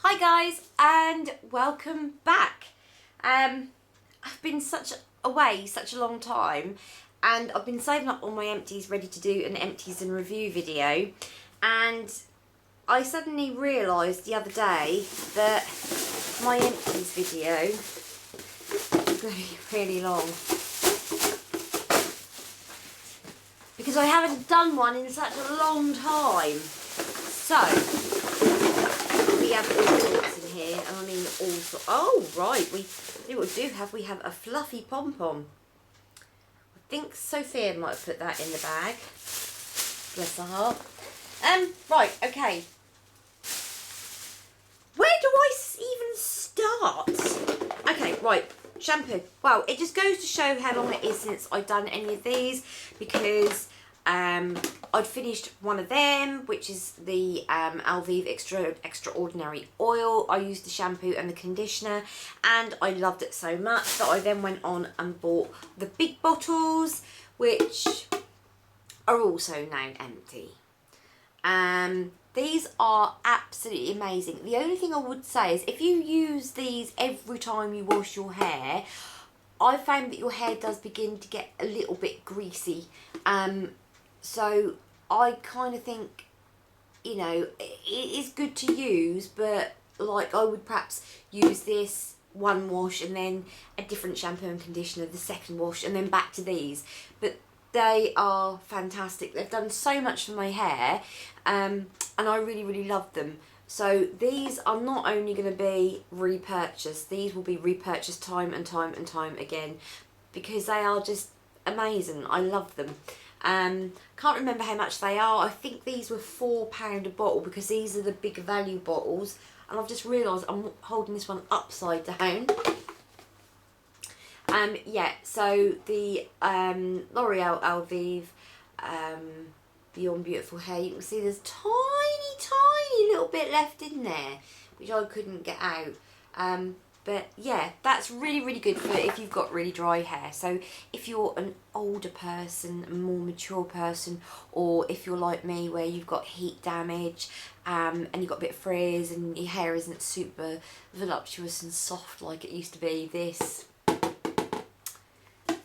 Hi guys, and welcome back. I've been away such a long time, and I've been saving up all my empties ready to do an empties and review video, and I suddenly realised the other day that my empties video is going to be really long because I haven't done one in such a long time. So we have all sorts in here, and I mean all sorts. Oh right, we have a fluffy pom-pom. I think Sophia might have put that in the bag. Bless her heart. Right, okay. Where do I even start? Okay, right, shampoo. Well, it just goes to show how long it is since I've done any of these, because I'd finished one of them, which is the Alvive Extraordinary Oil. I used the shampoo and the conditioner, and I loved it so much that I then went on and bought the big bottles, which are also now empty. These are absolutely amazing. The only thing I would say is if you use these every time you wash your hair, I found that your hair does begin to get a little bit greasy. So I kind of think, you know, it is good to use, but like I would perhaps use this one wash and then a different shampoo and conditioner the second wash and then back to these. But they are fantastic. They've done so much for my hair, and I really love them. So these are not only going to be repurchased, these will be repurchased time and time again, because they are just amazing. I love them. Can't remember how much they are. I think these were £4 a bottle, because these are the big value bottles, and I've just realised I'm holding this one upside down. Yeah, so the L'Oreal Alvive Beyond Beautiful Hair, you can see there's tiny little bit left in there, which I couldn't get out. But yeah, that's really good for if you've got really dry hair. So if you're an older person, a more mature person, or if you're like me where you've got heat damage, and you've got a bit of frizz and your hair isn't super voluptuous and soft like it used to be, this,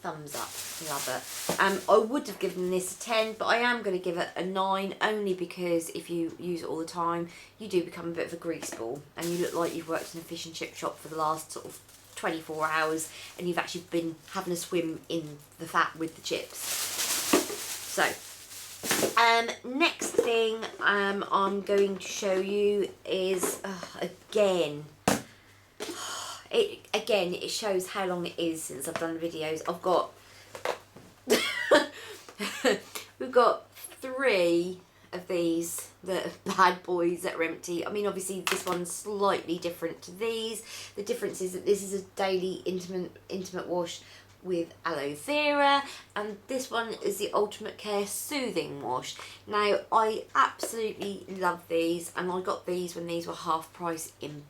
thumbs up, love it. I would have given this a 10, but I am going to give it a 9, only because if you use it all the time, you do become a bit of a grease ball, and you look like you've worked in a fish and chip shop for the last sort of 24 hours, and you've actually been having a swim in the fat with the chips. So, next thing I'm going to show you is, again, it shows how long it is since I've done videos. I've got we've got 3 of these, the bad boys that are empty. I mean, obviously this one's slightly different to these. The difference is that this is a daily intimate wash with aloe vera, and this one is the Ultimate Care Soothing Wash. Now, I absolutely love these, and I got these when these were half price in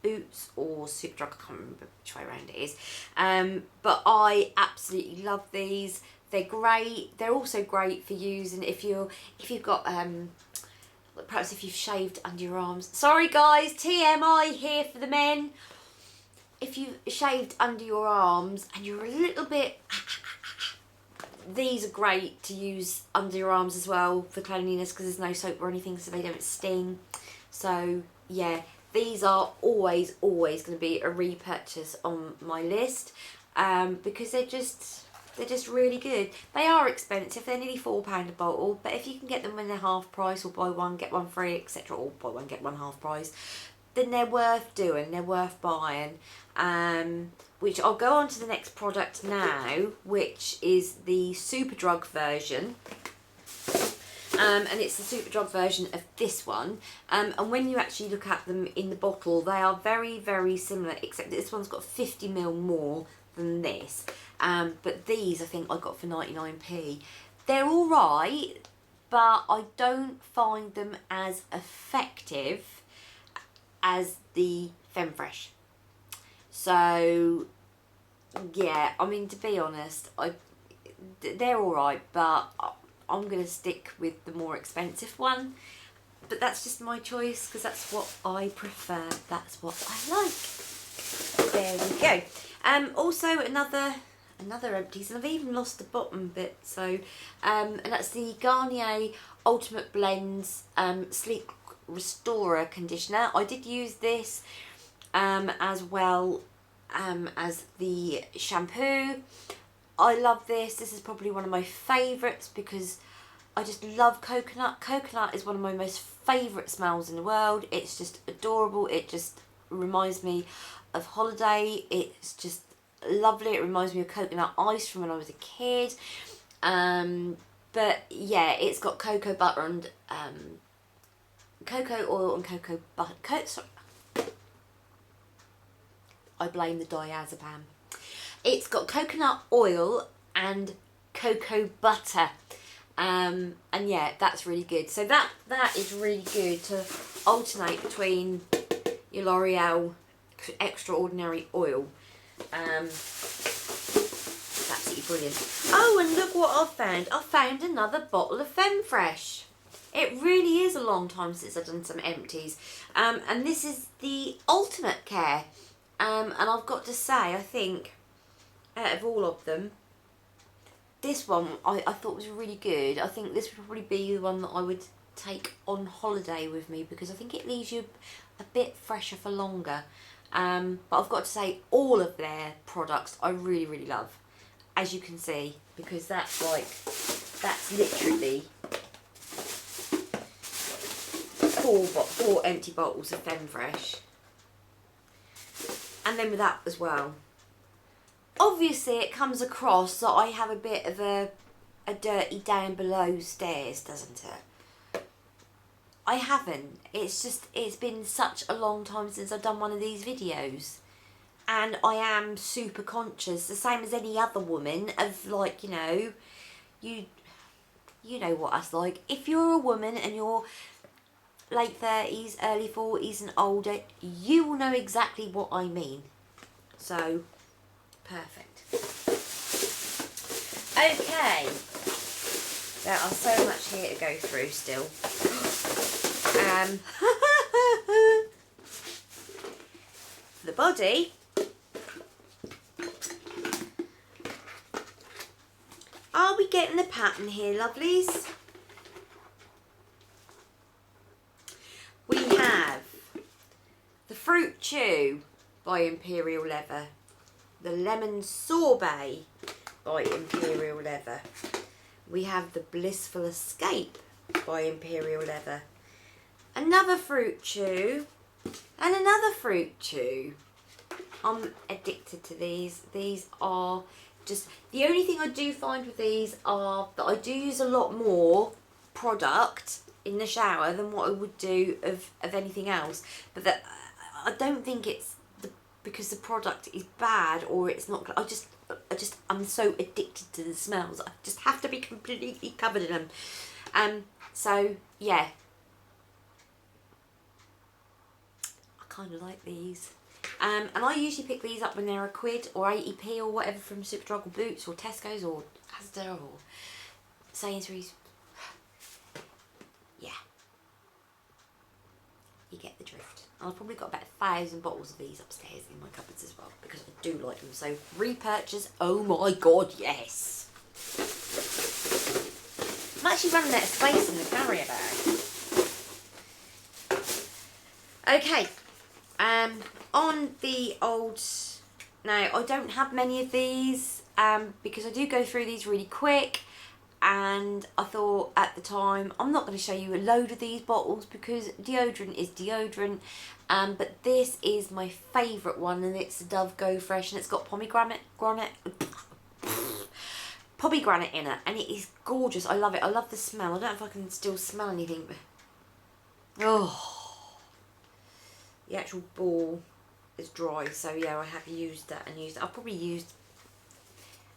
Boots or Superdrug, I can't remember which way around it is, but I absolutely love these. They're great. They're also great for using if you've got perhaps if you've shaved under your arms. Sorry guys, TMI here for the men. If you've shaved under your arms and you're a little bit these are great to use under your arms as well for cleanliness, because there's no soap or anything, so they don't sting. So yeah, these are always going to be a repurchase on my list, because they're just really good. They are expensive. They're nearly £4 a bottle, but if you can get them when they're half price, or buy one get one free, etc., or buy one get one half price, then they're worth doing. They're worth buying. Which I'll go on to the next product now, which is the Superdrug version. And it's the Superdrug version of this one, and when you actually look at them in the bottle, they are very similar, except that this one's got 50ml more than this, but these I think I got for 99p. They're alright, but I don't find them as effective as the Femfresh. So yeah, I mean, to be honest, they're alright, but I'm going to stick with the more expensive one. but that's just my choice because that's what I prefer. That's what I like. There we go. Also another Empties, and I've even lost the bottom bit. So, and that's the Garnier Ultimate Blends Sleek Restorer Conditioner. I did use this as well as the shampoo. I love this. This is probably one of my favourites because I just love coconut. Coconut is one of my most favourite smells in the world. It's just adorable. It just reminds me of holiday. It's just lovely. It reminds me of coconut ice from when I was a kid. But yeah, it's got cocoa butter and cocoa oil and cocoa butter. Sorry. I blame the diazepam. It's got coconut oil and cocoa butter. And yeah, that's really good. So that is really good to alternate between your L'Oreal Extraordinary Oil. It's absolutely brilliant. Oh, and look what I've found. I've found another bottle of Femfresh. It really is a long time since I've done some Empties. And this is the Ultimate Care. And I've got to say, I think, out of all of them, this one I thought was really good. I think this would probably be the one that I would take on holiday with me because I think it leaves you a bit fresher for longer. But I've got to say, all of their products I really, really love, as you can see, because that's literally four empty bottles of Femfresh. And then with that as well. Obviously it comes across that I have a bit of a dirty down below stairs, doesn't it? I haven't. It's been such a long time since I've done one of these videos. And I am super conscious, the same as any other woman, of like, you know what us like. If you're a woman and you're late 30s, early 40s and older, you will know exactly what I mean. So, perfect. Okay. There are so much here to go through still. The body. Are we getting the pattern here, lovelies? We have the Fruit Chew by Imperial Leather, the Lemon Sorbet by Imperial Leather. We have the Blissful Escape by Imperial Leather, another Fruit Chew, and another Fruit Chew. I'm addicted to these. These are just, the only thing I do find with these are that I do use a lot more product in the shower than what I would do of anything else. But that, I don't think it's because the product is bad or it's not. I'm so addicted to the smells. I just have to be completely covered in them. So yeah, I kind of like these. And I usually pick these up when they're £1 or 80p or whatever from Superdrug or Boots or Tesco's or Asda or Sainsbury's. Yeah. You get the drift. And I've probably got about 1,000 bottles of these upstairs in my cupboards as well because I do like them. So repurchase, oh my god, yes. I'm actually running out of space in the carrier bag. Okay. On the old, now I don't have many of these because I do go through these really quick, and I thought at the time I'm not going to show you a load of these bottles because deodorant is deodorant, but this is my favourite one, and it's the Dove Go Fresh, and it's got pomegranate in it, and it is gorgeous. I love it. I love the smell. I don't know if I can still smell anything, but the actual ball is dry, so yeah, I have used that and used it. I've probably used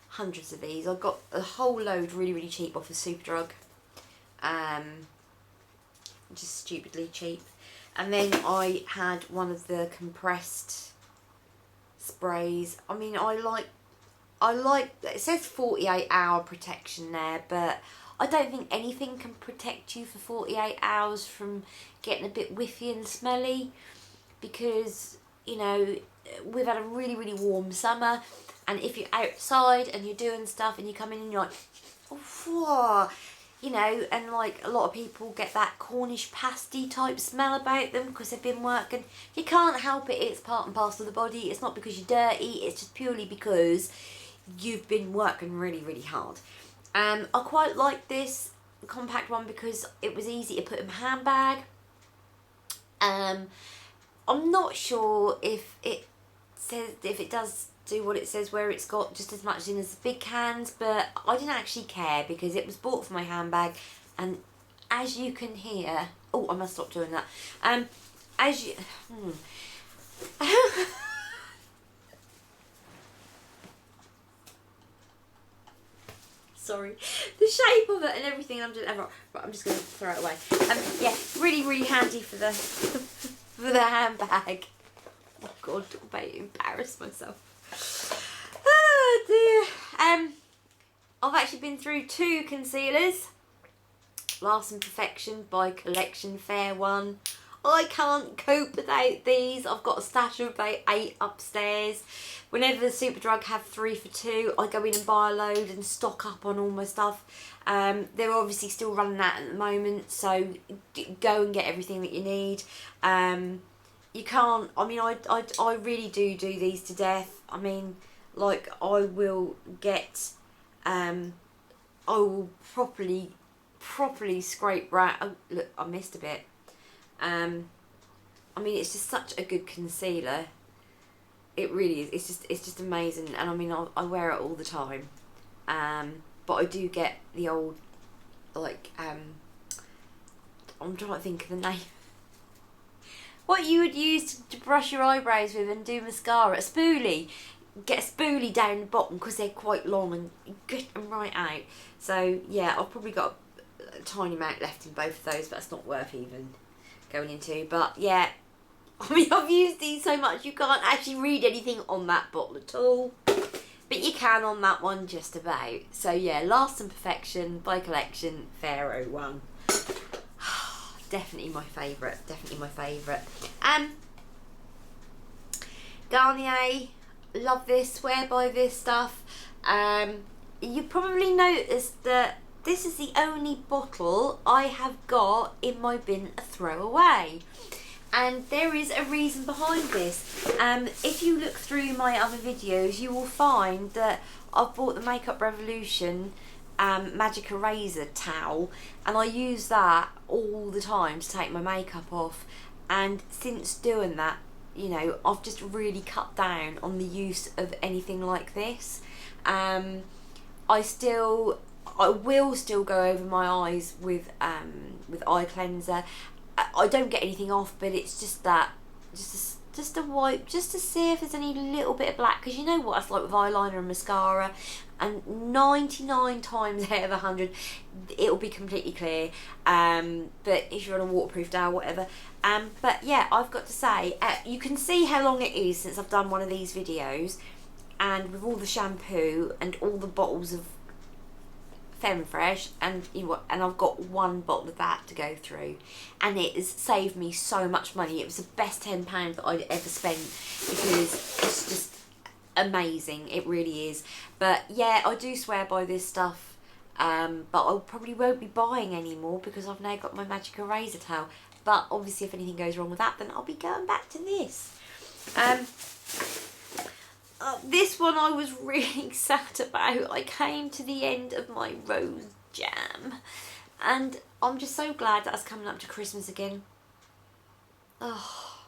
hundreds of these. I got a whole load really, really cheap off of Superdrug. Just stupidly cheap. And then I had one of the compressed sprays. I mean, I like, it says 48-hour protection there, but I don't think anything can protect you for 48 hours from getting a bit whiffy and smelly, because, you know, we've had a really, really warm summer, and if you're outside and you're doing stuff and you come in and you're like, oh, you know, and like a lot of people get that Cornish pasty type smell about them because they've been working. You can't help it, it's part and parcel of the body. It's not because you're dirty, it's just purely because you've been working really, really hard. I quite like this compact one because it was easy to put in my handbag. I'm not sure if it does do what it says, where it's got just as much in as the big cans, but I didn't actually care because it was bought for my handbag, and as you can hear, oh, I must stop doing that. As you, sorry, the shape of it and everything. I'm just gonna throw it away. Yeah, really, really handy for the for the handbag. Oh God, talk about to embarrass myself. Oh dear. I've actually been through 2 concealers. Lasting Perfection by Collection, Fair One. I can't cope without these. I've got a stash of about 8 upstairs. Whenever the Superdrug have 3 for 2, I go in and buy a load and stock up on all my stuff. They're obviously still running that at the moment, so go and get everything that you need. You can't, I mean, I really do these to death. I mean, like, I will get, I will properly scrape right, oh, look, I missed a bit. I mean, it's just such a good concealer. It really is. It's just amazing, and I mean, I wear it all the time. But I do get the old, like, I'm trying to think of the name. What you would use to brush your eyebrows with and do mascara, a spoolie. Get a spoolie down the bottom because they're quite long and get them right out. So yeah, I've probably got a tiny amount left in both of those, but it's not worth even going into. But yeah, I mean, I've used these so much you can't actually read anything on that bottle at all, but you can on that one just about. So yeah, Lasting Perfection by Collection, Fair One. Definitely my favourite. Definitely my favourite. Garnier, love this. Swear by this stuff. You probably noticed that this is the only bottle I have got in my bin a throwaway. And there is a reason behind this. If you look through my other videos, you will find that I've bought the Makeup Revolution magic eraser towel, and I use that all the time to take my makeup off. And since doing that, you know, I've just really cut down on the use of anything like this. I will still go over my eyes with eye cleanser. I don't get anything off, but it's just that, just a wipe, just to see if there's any little bit of black, because you know what it's like with eyeliner and mascara, and 99 times out of 100 it'll be completely clear. But if you're on a waterproof day or whatever. But yeah, I've got to say, you can see how long it is since I've done one of these videos, and with all the shampoo and all the bottles of Fresh, and you know what, and I've got 1 bottle of that to go through, and it has saved me so much money. It was the best £10 that I'd ever spent, because it's just amazing. It really is. But yeah, I do swear by this stuff, but I probably won't be buying anymore because I've now got my magic eraser towel. But obviously if anything goes wrong with that, then I'll be going back to this. This one I was really sad about. I came to the end of my rose jam, and I'm just so glad that it's coming up to Christmas again. Oh,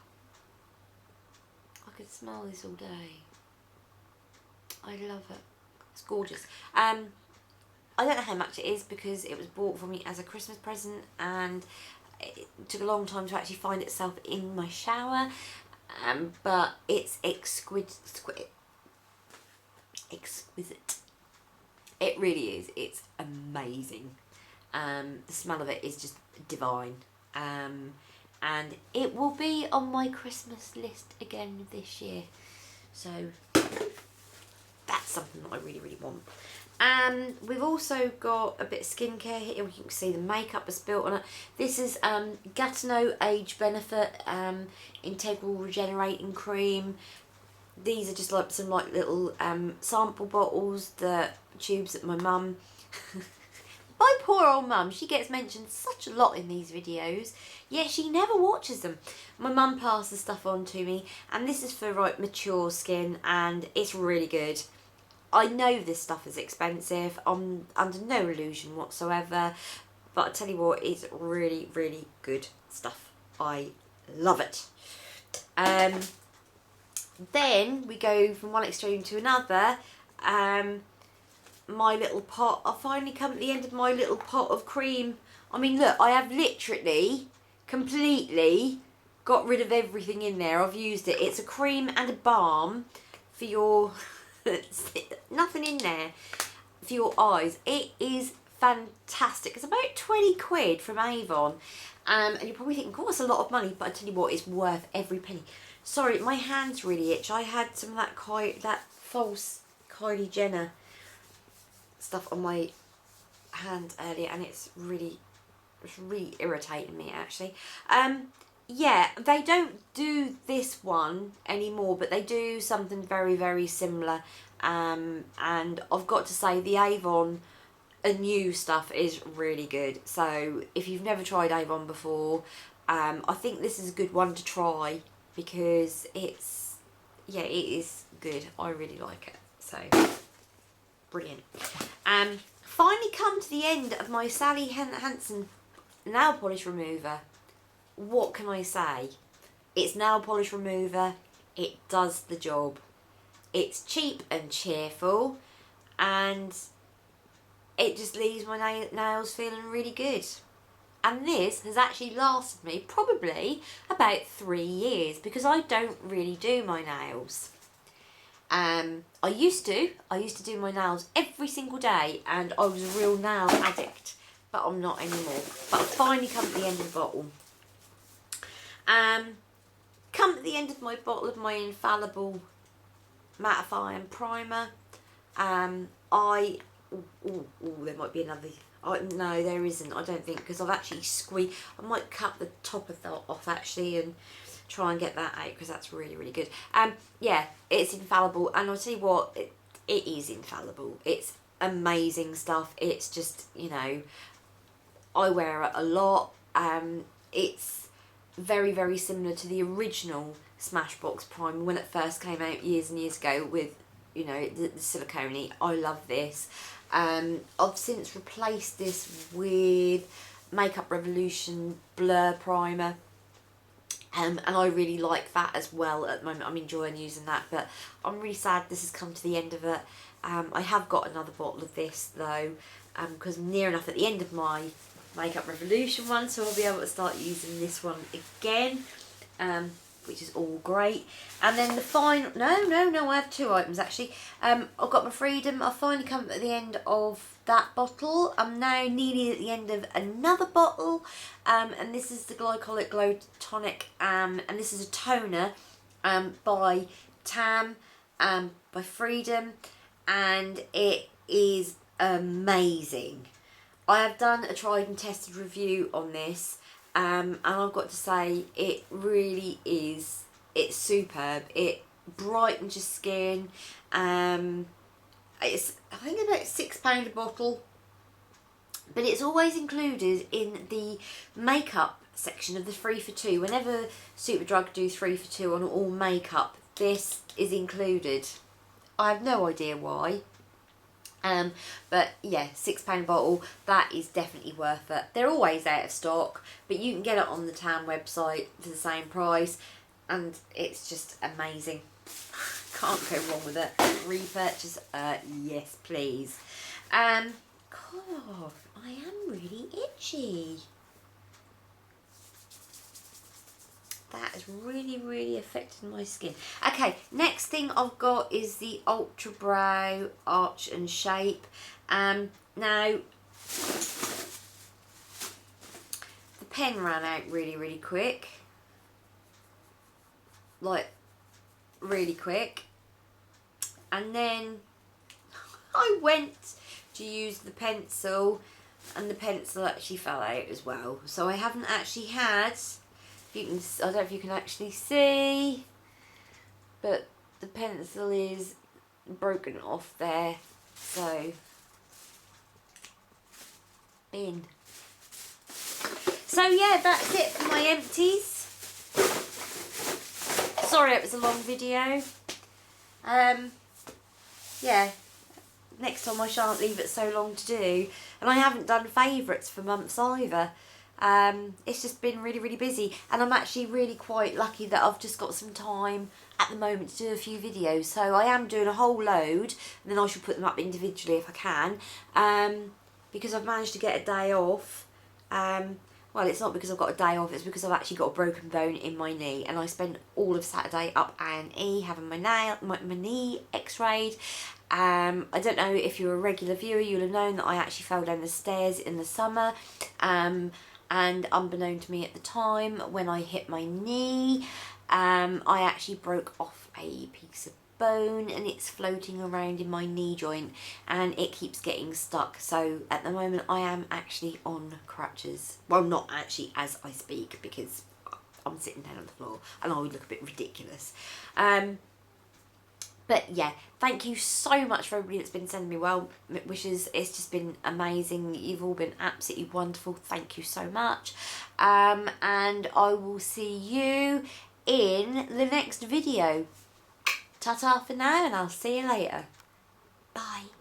I could smell this all day. I love it. It's gorgeous. I don't know how much it is because it was bought for me as a Christmas present, and it took a long time to actually find itself in my shower. But it's exquisite. It really is. It's amazing. The smell of it is just divine. And it will be on my Christmas list again this year. So that's something that I really, really want. We've also got a bit of skincare here. You can see the makeup is built on it. This is Gatineau Age Benefit Integral Regenerating Cream. These are just like some like little sample bottles, the tubes that my mum... My poor old mum, she gets mentioned such a lot in these videos, yet she never watches them. My mum passed the stuff on to me, and this is for like mature skin, and it's really good. I know this stuff is expensive, I'm under no illusion whatsoever, but I tell you what, it's really, really good stuff. I love it. Then we go from one extreme to another. My little pot, I finally come at the end of my little pot of cream. I mean, look, I have literally completely got rid of everything in there. I've used it. It's a cream and a balm for your... nothing in there for your eyes. It is fantastic. It's about 20 quid from Avon. And you're probably thinking, oh, it's a lot of money, but I tell you what, it's worth every penny. Sorry, my hands really itch. I had some of that false Kylie Jenner stuff on my hand earlier, and it's really irritating me actually. Yeah, they don't do this one anymore, but they do something very, very similar. And I've got to say, the Avon new stuff is really good. So if you've never tried Avon before, I think this is a good one to try, because it's, yeah, it is good. I really like it. So brilliant. Finally come to the end of my Sally Hansen nail polish remover. What can I say? It's nail polish remover. It does the job. It's cheap and cheerful, and it just leaves my nails feeling really good. And this has actually lasted me probably about 3 years, because I don't really do my nails. I used to do my nails every single day, and I was a real nail addict, but I'm not anymore. But I finally come at the end of the bottle. Come at the end of my bottle of my infallible mattifying primer. There might be another. No, there isn't. I don't think, because I've actually squeezed. I might cut the top of that off actually and try and get that out, because that's really, really good. Yeah, it's infallible, and I'll tell you what, it is infallible. It's amazing stuff. It's just, you know, I wear it a lot. It's very, very similar to the original Smashbox primer when it first came out years and years ago with, you know, the silicone. I love this. I've since replaced this with Makeup Revolution Blur Primer. And I really like that as well at the moment. I'm enjoying using that, but I'm really sad this has come to the end of it. I have got another bottle of this though, because I'm near enough at the end of my Makeup Revolution one, so I'll be able to start using this one again, which is all great. And then the final, no, I have 2 items actually. I've got my Freedom. I've finally come at the end of that bottle. I'm now nearly at the end of another bottle, and this is the Glycolic Glow Tonic, and this is a toner by Tam, by Freedom, and it is amazing. I have done a tried and tested review on this, and I've got to say, it really is, it's superb. It brightens your skin. It's, I think, about £6 a bottle, but it's always included in the makeup section of the 3 for 2. Whenever Superdrug do 3 for 2 on all makeup, this is included. I have no idea why. But yeah, £6 bottle, that is definitely worth it. They're always out of stock, but you can get it on the Tam website for the same price, and it's just amazing. Can't go wrong with it. Repurchase, yes please. God, I am really itchy. That has really, really affected my skin. Okay, next thing I've got is the Ultra Brow Arch and Shape. Now, the pen ran out really, really quick. Like, really quick. And then I went to use the pencil, and the pencil actually fell out as well. So I haven't actually had, I don't know if you can actually see, but the pencil is broken off there. So, bin. So yeah, that's it for my empties. Sorry it was a long video. Yeah, next time I shan't leave it so long to do. And I haven't done favourites for months either. It's just been really, really busy. And I'm actually really quite lucky that I've just got some time at the moment to do a few videos. So I am doing a whole load, and then I shall put them up individually if I can. Because I've managed to get a day off. Well, it's not because I've got a day off, it's because I've actually got a broken bone in my knee, and I spent all of Saturday up A&E having my knee x-rayed. I don't know if you're a regular viewer, you'll have known that I actually fell down the stairs in the summer, and unbeknown to me at the time, when I hit my knee, I actually broke off a piece of bone, and it's floating around in my knee joint, and it keeps getting stuck. So at the moment I am actually on crutches. Well, not actually as I speak, because I'm sitting down on the floor and I would look a bit ridiculous. But yeah, thank you so much for everybody that's been sending me well wishes. It's just been amazing. You've all been absolutely wonderful. Thank you so much. And I will see you in the next video. Ta-ta for now, and I'll see you later. Bye.